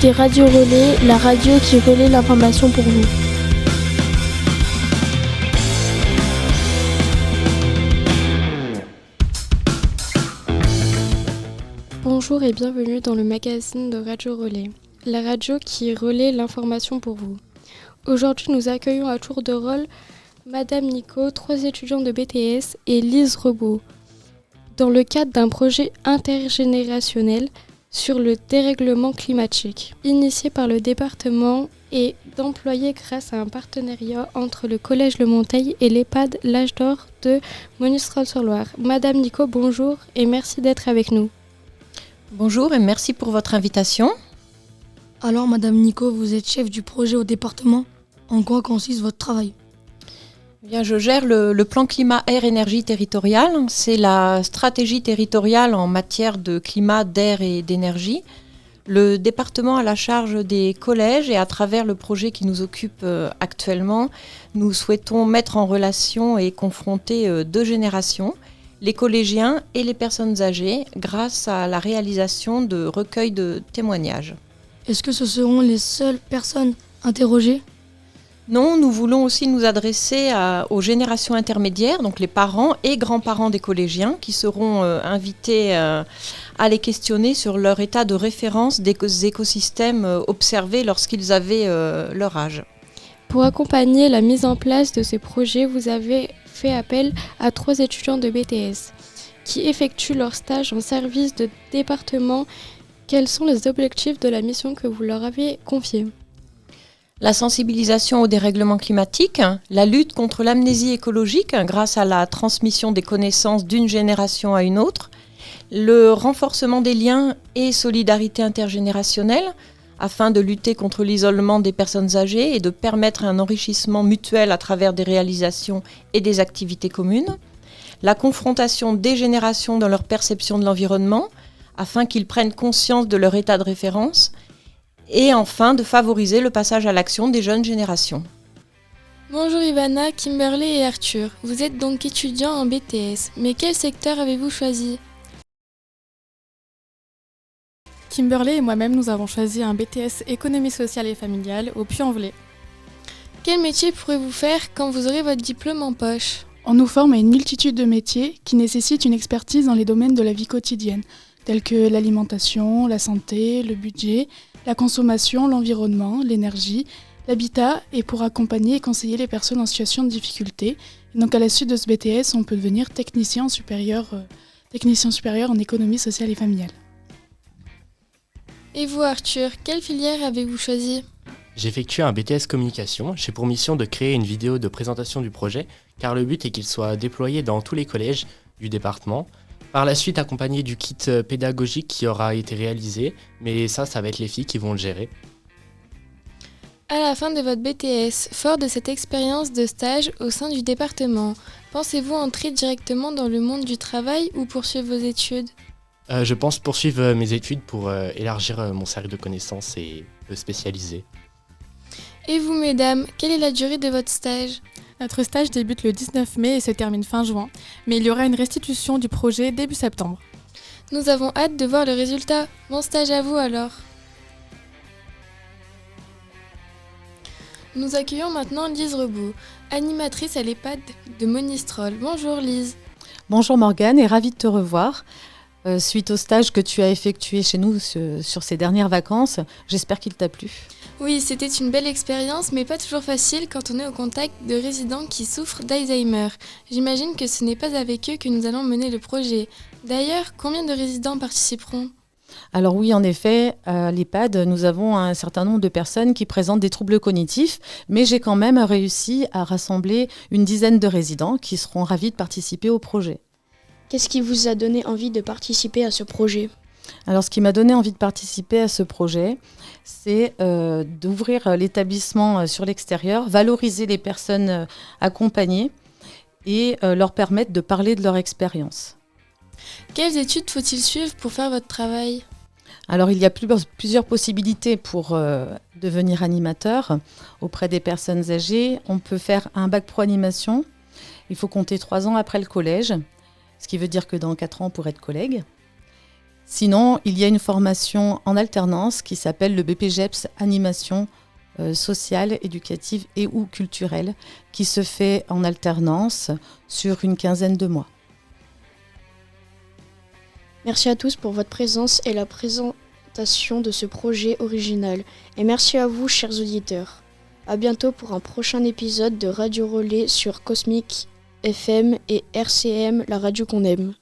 écoutez Radio Relais, la radio qui relaie l'information pour vous. Bonjour et bienvenue dans le magazine de Radio Relais, la radio qui relaie l'information pour vous. Aujourd'hui, nous accueillons à tour de rôle Madame Nico, 3 étudiants de BTS et Lise Rebaud, dans le cadre d'un projet intergénérationnel sur le dérèglement climatique, initié par le département et déployé grâce à un partenariat entre le Collège Le Monteil et l'EHPAD L'Âge d'Or de Monistrol-sur-Loire. Madame Nico, bonjour et merci d'être avec nous. Bonjour et merci pour votre invitation. Alors Madame Nico, vous êtes chef du projet au département. En quoi consiste votre travail ? Bien, je gère le plan climat-air-énergie territorial. C'est la stratégie territoriale en matière de climat, d'air et d'énergie. Le département a la charge des collèges et à travers le projet qui nous occupe actuellement, nous souhaitons mettre en relation et confronter 2 générations, les collégiens et les personnes âgées, grâce à la réalisation de recueils de témoignages. Est-ce que ce seront les seules personnes interrogées ? Non, nous voulons aussi nous adresser aux générations intermédiaires, donc les parents et grands-parents des collégiens, qui seront invités à les questionner sur leur état de référence des écosystèmes observés lorsqu'ils avaient leur âge. Pour accompagner la mise en place de ces projets, vous avez fait appel à 3 étudiants de BTS qui effectuent leur stage en service de département. Quels sont les objectifs de la mission que vous leur avez confiée ? La sensibilisation au dérèglement climatique, la lutte contre l'amnésie écologique grâce à la transmission des connaissances d'une génération à une autre, le renforcement des liens et solidarité intergénérationnelle afin de lutter contre l'isolement des personnes âgées et de permettre un enrichissement mutuel à travers des réalisations et des activités communes, la confrontation des générations dans leur perception de l'environnement afin qu'ils prennent conscience de leur état de référence, et enfin de favoriser le passage à l'action des jeunes générations. Bonjour Ivana, Kimberley et Arthur. Vous êtes donc étudiants en BTS, mais quel secteur avez-vous choisi ? Kimberley et moi-même, nous avons choisi un BTS économie sociale et familiale au Puy-en-Velay. Quel métier pourrez-vous faire quand vous aurez votre diplôme en poche ? On nous forme à une multitude de métiers qui nécessitent une expertise dans les domaines de la vie quotidienne, tels que l'alimentation, la santé, le budget, la consommation, l'environnement, l'énergie, l'habitat, et pour accompagner et conseiller les personnes en situation de difficulté. Et donc à la suite de ce BTS, on peut devenir technicien supérieur en économie sociale et familiale. Et vous Arthur, quelle filière avez-vous choisi ? J'ai effectué un BTS communication. J'ai pour mission de créer une vidéo de présentation du projet, car le but est qu'il soit déployé dans tous les collèges du département. Par la suite, accompagné du kit pédagogique qui aura été réalisé, mais ça va être les filles qui vont le gérer. À la fin de votre BTS, fort de cette expérience de stage au sein du département, pensez-vous entrer directement dans le monde du travail ou poursuivre vos études ? Je pense poursuivre mes études pour élargir mon cercle de connaissances et me spécialiser. Et vous mesdames, quelle est la durée de votre stage ? Notre stage débute le 19 mai et se termine fin juin, mais il y aura une restitution du projet début septembre. Nous avons hâte de voir le résultat. Bon stage à vous alors. Nous accueillons maintenant Lise Rebaud, animatrice à l'EHPAD de Monistrol. Bonjour Lise. Bonjour Morgane et ravie de te revoir. Suite au stage que tu as effectué chez nous sur ces dernières vacances, j'espère qu'il t'a plu. Oui, c'était une belle expérience, mais pas toujours facile quand on est au contact de résidents qui souffrent d'Alzheimer. J'imagine que ce n'est pas avec eux que nous allons mener le projet. D'ailleurs, combien de résidents participeront ? Alors oui, en effet, à l'EHPAD, nous avons un certain nombre de personnes qui présentent des troubles cognitifs, mais j'ai quand même réussi à rassembler une dizaine de résidents qui seront ravis de participer au projet. Qu'est-ce qui vous a donné envie de participer à ce projet ? Alors, ce qui m'a donné envie de participer à ce projet, c'est d'ouvrir l'établissement sur l'extérieur, valoriser les personnes accompagnées et leur permettre de parler de leur expérience. Quelles études faut-il suivre pour faire votre travail ? Alors, il y a plusieurs possibilités pour devenir animateur auprès des personnes âgées. On peut faire un bac pro animation. Il faut compter 3 ans après le collège, ce qui veut dire que dans 4 ans, on pourrait être collègue. Sinon, il y a une formation en alternance qui s'appelle le BPGEPS Animation sociale, éducative et ou culturelle, qui se fait en alternance sur une quinzaine de mois. Merci à tous pour votre présence et la présentation de ce projet original. Et merci à vous, chers auditeurs. À bientôt pour un prochain épisode de Radio Relais sur Cosmic FM et RCM, la radio qu'on aime.